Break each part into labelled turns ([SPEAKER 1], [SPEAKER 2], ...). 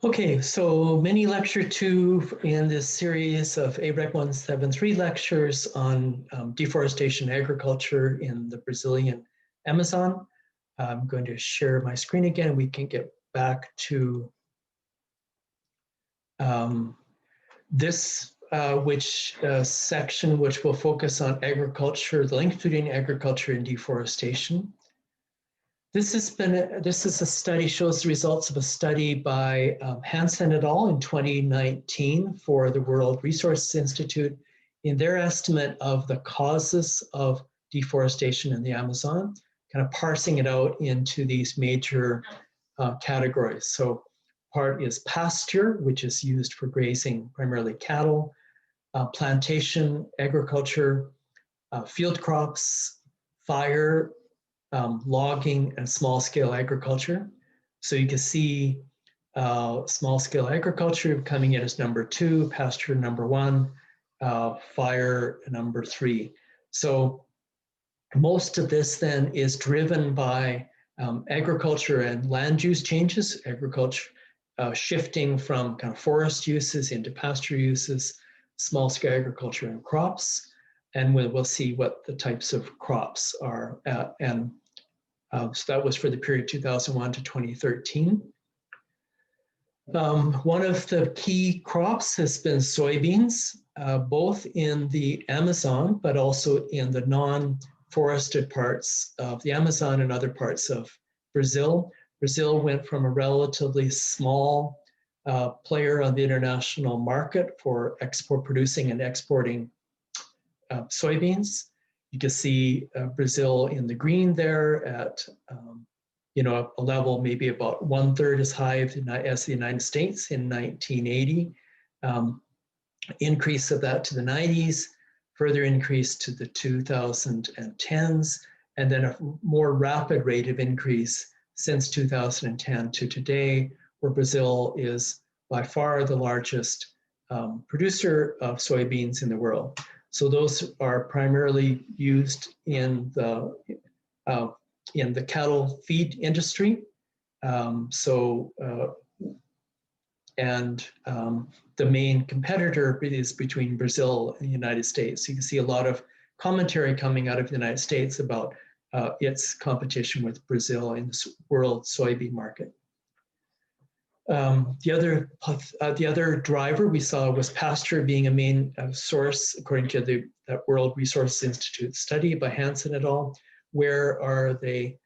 [SPEAKER 1] Okay, so mini lecture 2 in this series of AREC173 lectures on deforestation agriculture in the Brazilian Amazon. I'm going to share my screen again. We can get back to this section, which will focus on agriculture, the link between agriculture and deforestation. This is a study, shows the results of a study by Hansen et al. In 2019 for the World Resources Institute in their estimate of the causes of deforestation in the Amazon, kind of parsing it out into these major categories. So part is pasture, which is used for grazing primarily cattle, plantation, agriculture, field crops, fire, logging, and small-scale agriculture. So you can see small-scale agriculture coming in as number 2, pasture number 1, fire number 3. So most of this then is driven by agriculture and land use changes, agriculture shifting from kind of forest uses into pasture uses, small-scale agriculture and crops. And we'll see what the types of crops are. So that was for the period 2001 to 2013. One of the key crops has been soybeans, both in the Amazon, but also in the non-forested parts of the Amazon and other parts of Brazil. Brazil went from a relatively small player on the international market for producing and exporting soybeans. You can see Brazil in the green there at a level maybe about 1/3 as high as the United States in 1980. Increase of that to the 90s, further increase to the 2010s, and then a more rapid rate of increase since 2010 to today, where Brazil is by far the largest producer of soybeans in the world. So those are primarily used in the cattle feed industry. The main competitor is between Brazil and the United States. You can see a lot of commentary coming out of the United States about its competition with Brazil in the world soybean market. The other driver we saw was pasture being a main source, according to that World Resources Institute study by Hansen et al. Where are they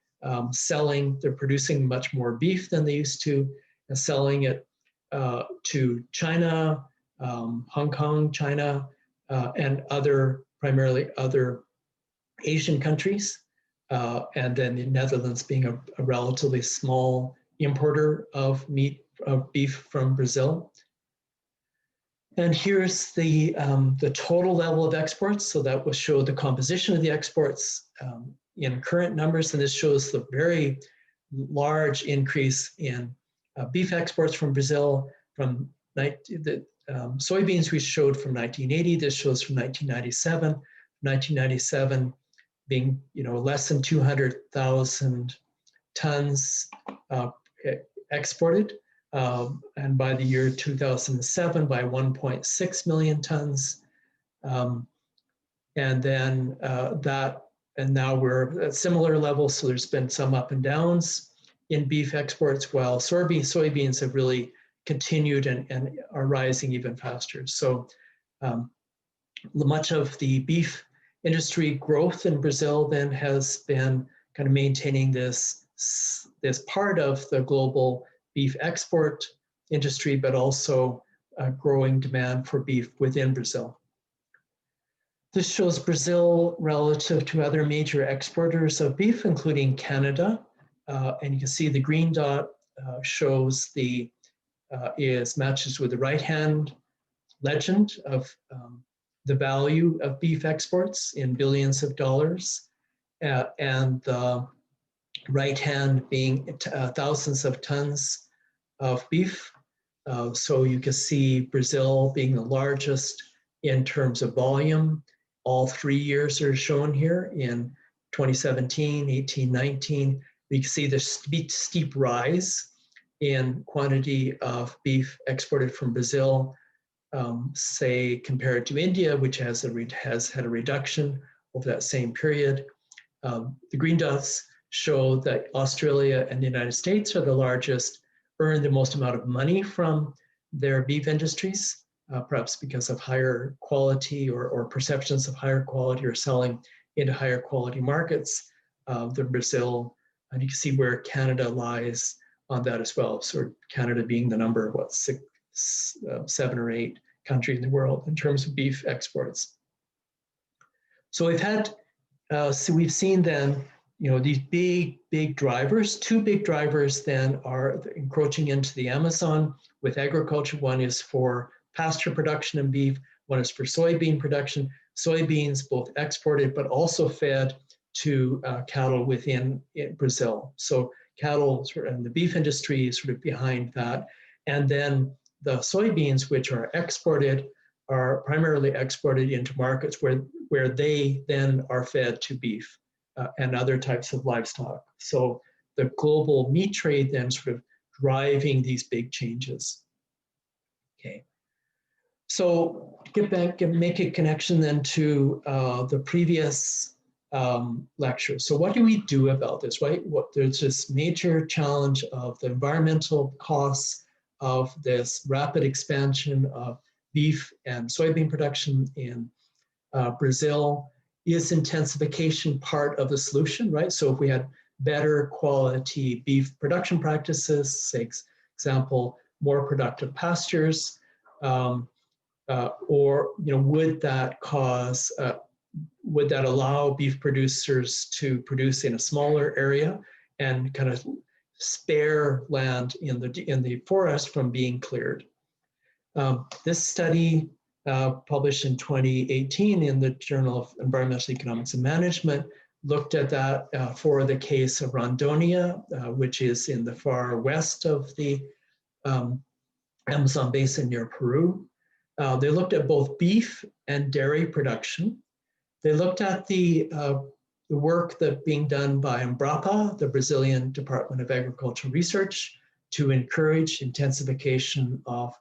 [SPEAKER 1] selling? They're producing much more beef than they used to, and selling it to China, Hong Kong, China, and primarily other Asian countries, and then the Netherlands being a relatively small importer of beef from Brazil. And here's the total level of exports. So that will show the composition of the exports in current numbers, and this shows the very large increase in beef exports from Brazil from the soybeans we showed from 1980. This shows from 1997. 1997 being less than 200,000 tons exported, and by the year 2007 by 1.6 million tons, and then now we're at similar levels. So there's been some up and downs in beef exports, while soybeans have really continued and are rising even faster. So much of the beef industry growth in Brazil then has been kind of maintaining this part of the global beef export industry, but also growing demand for beef within Brazil. This shows Brazil relative to other major exporters of beef, including Canada. And you can see the green dot shows matches with the right-hand legend of the value of beef exports in billions of dollars, and the right hand being thousands of tons of beef. So you can see Brazil being the largest in terms of volume. All 3 years are shown here in 2017, 18, 19. We can see the steep rise in quantity of beef exported from Brazil, say compared to India, which has had a reduction over that same period. The green dots show that Australia and the United States are the largest, earn the most amount of money from their beef industries, perhaps because of higher quality or perceptions of higher quality or selling into higher quality markets than Brazil. And you can see where Canada lies on that as well. So Canada being the number, what, 7 or 8 country in the world in terms of beef exports. So we've seen then, these big drivers. 2 big drivers then are encroaching into the Amazon with agriculture. One is for pasture production and beef. One is for soybean production. Soybeans both exported but also fed to cattle within Brazil. So cattle and the beef industry is sort of behind that. And then the soybeans, which are exported, are primarily exported into markets where they then are fed to beef and other types of livestock. So the global meat trade then sort of driving these big changes. Okay. So get back and make a connection then to the previous lecture. So what do we do about this, right? There's this major challenge of the environmental costs of this rapid expansion of beef and soybean production in Brazil. Is intensification part of the solution, right? So if we had better quality beef production practices, say, example, more productive pastures, or would that allow beef producers to produce in a smaller area and kind of spare land in the forest from being cleared? This study published in 2018 in the Journal of Environmental Economics and Management looked at that for the case of Rondônia, which is in the far west of the Amazon basin near Peru. They looked at both beef and dairy production. They looked at the work that being done by Embrapa, the Brazilian Department of Agricultural Research, to encourage intensification of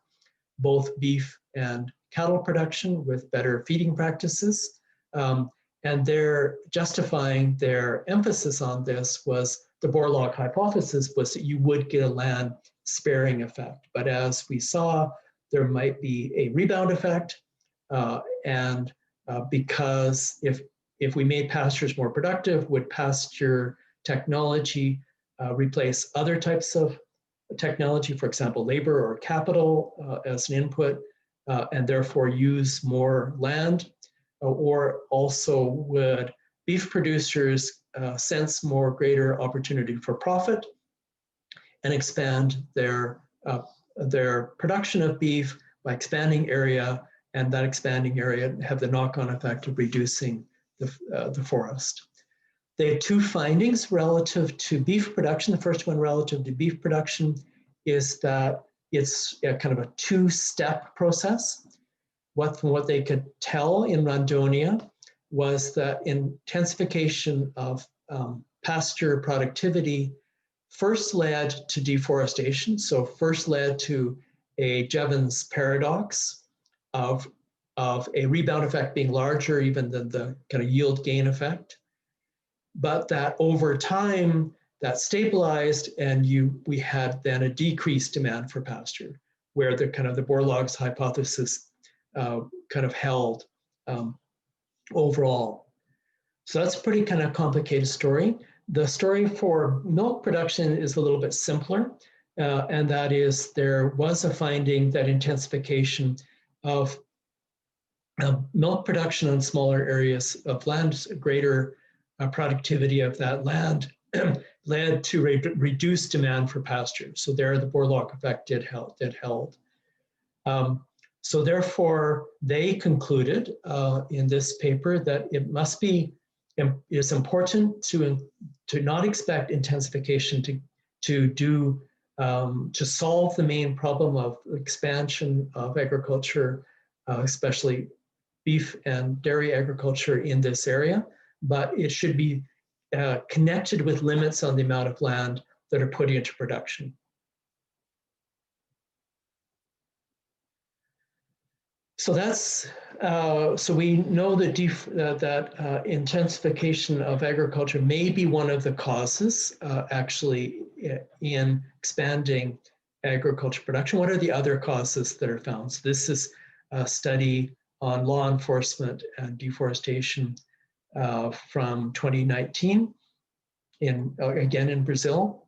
[SPEAKER 1] both beef and cattle production with better feeding practices. And they're justifying their emphasis on this was the Borlaug hypothesis was that you would get a land sparing effect. But as we saw, there might be a rebound effect. Because if we made pastures more productive, would pasture technology replace other types of technology, for example, labor or capital as an input, and therefore use more land? Or also would beef producers sense more greater opportunity for profit and expand their production of beef by expanding area, and that expanding area have the knock-on effect of reducing the forest? They had 2 findings relative to beef production. The first one relative to beef production is that it's kind of a 2-step process. What they could tell in Rondônia was that intensification of pasture productivity first led to deforestation. So first led to a Jevons paradox of a rebound effect being larger even than the kind of yield gain effect. But that over time, that stabilized, and we had then a decreased demand for pasture, where the Borlaug's hypothesis kind of held overall. So that's a pretty kind of complicated story. The story for milk production is a little bit simpler, and that is there was a finding that intensification of milk production on smaller areas of land, greater productivity of that land led to reduced demand for pasture. So there the Borlaug effect did held. So therefore, they concluded in this paper that it's important to not expect intensification to solve the main problem of expansion of agriculture, especially beef and dairy agriculture in this area, but it should be connected with limits on the amount of land that are put into production. So that's so we know that intensification of agriculture may be one of the causes actually in expanding agriculture production. What are the other causes that are found? So this is a study on law enforcement and deforestation from 2019 again in Brazil.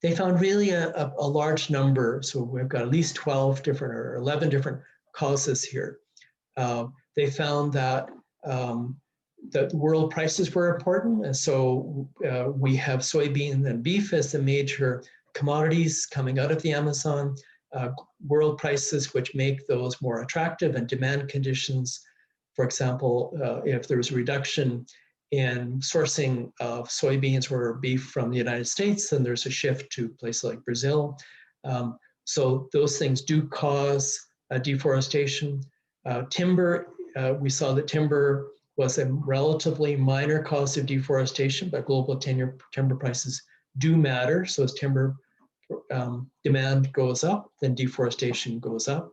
[SPEAKER 1] They found really a large number. So we've got at least 12 different or 11 different causes here. They found that that world prices were important, and so we have soybean and beef as the major commodities coming out of the Amazon. World prices, which make those more attractive, and demand conditions. For example, if there was a reduction in sourcing of soybeans or beef from the United States, then there's a shift to places like Brazil. So those things do cause deforestation. Timber, we saw that timber was a relatively minor cause of deforestation, but global timber prices do matter. So as timber demand goes up, then deforestation goes up.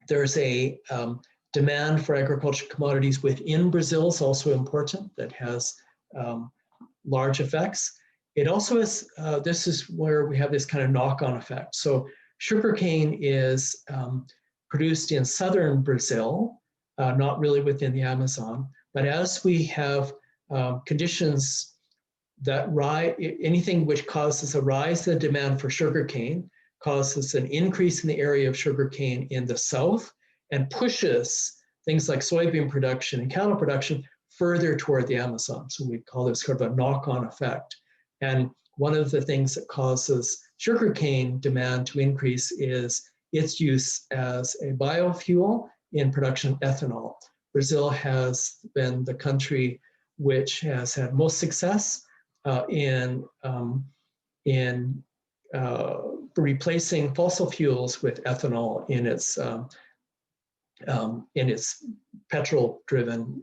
[SPEAKER 1] There's a demand for agricultural commodities within Brazil is also important. That has large effects. It also is, this is where we have this kind of knock-on effect. So sugarcane is produced in southern Brazil, not really within the Amazon. But as we have conditions that anything which causes a rise in the demand for sugarcane causes an increase in the area of sugarcane in the south and pushes things like soybean production and cattle production further toward the Amazon. So we call this sort of a knock-on effect. And one of the things that causes sugarcane demand to increase is its use as a biofuel in production of ethanol. Brazil has been the country which has had most success in replacing fossil fuels with ethanol in its petrol-driven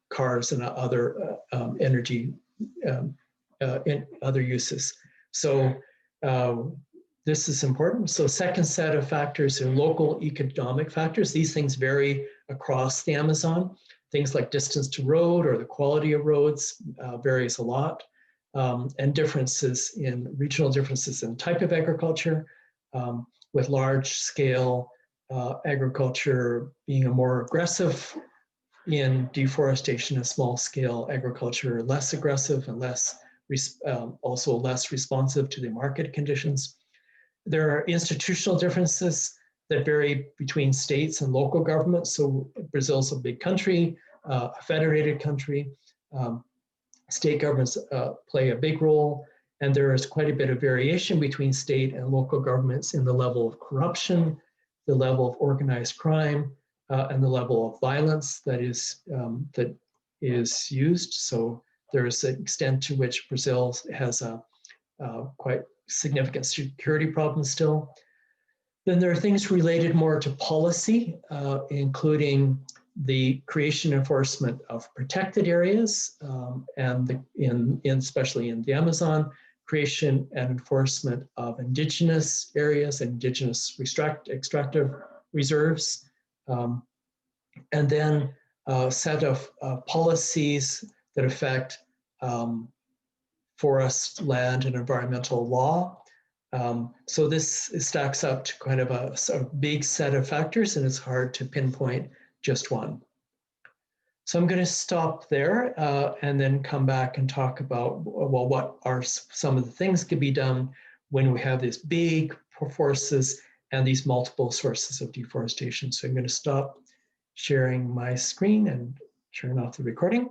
[SPEAKER 1] cars and other energy in other uses. So this is important. So second set of factors are local economic factors. These things vary across the Amazon. Things like distance to road or the quality of roads varies a lot. And regional differences in type of agriculture, with large scale agriculture being a more aggressive in deforestation, and small scale agriculture less aggressive and also less responsive to the market conditions. There are institutional differences that vary between states and local governments. So Brazil's a big country, a federated country. State governments play a big role, and there is quite a bit of variation between state and local governments in the level of corruption, the level of organized crime, and the level of violence that is used. So there is an extent to which Brazil has a quite significant security problem still. Then there are things related more to policy, including the creation and enforcement of protected areas, and especially in the Amazon, creation and enforcement of indigenous areas, indigenous extractive reserves, and then a set of policies that affect forest, land, and environmental law. So this stacks up to kind of a big set of factors, and it's hard to pinpoint just one. So I'm going to stop there and then come back and talk about, well, what are some of the things that could be done when we have these big forces and these multiple sources of deforestation. So I'm going to stop sharing my screen and turn off the recording.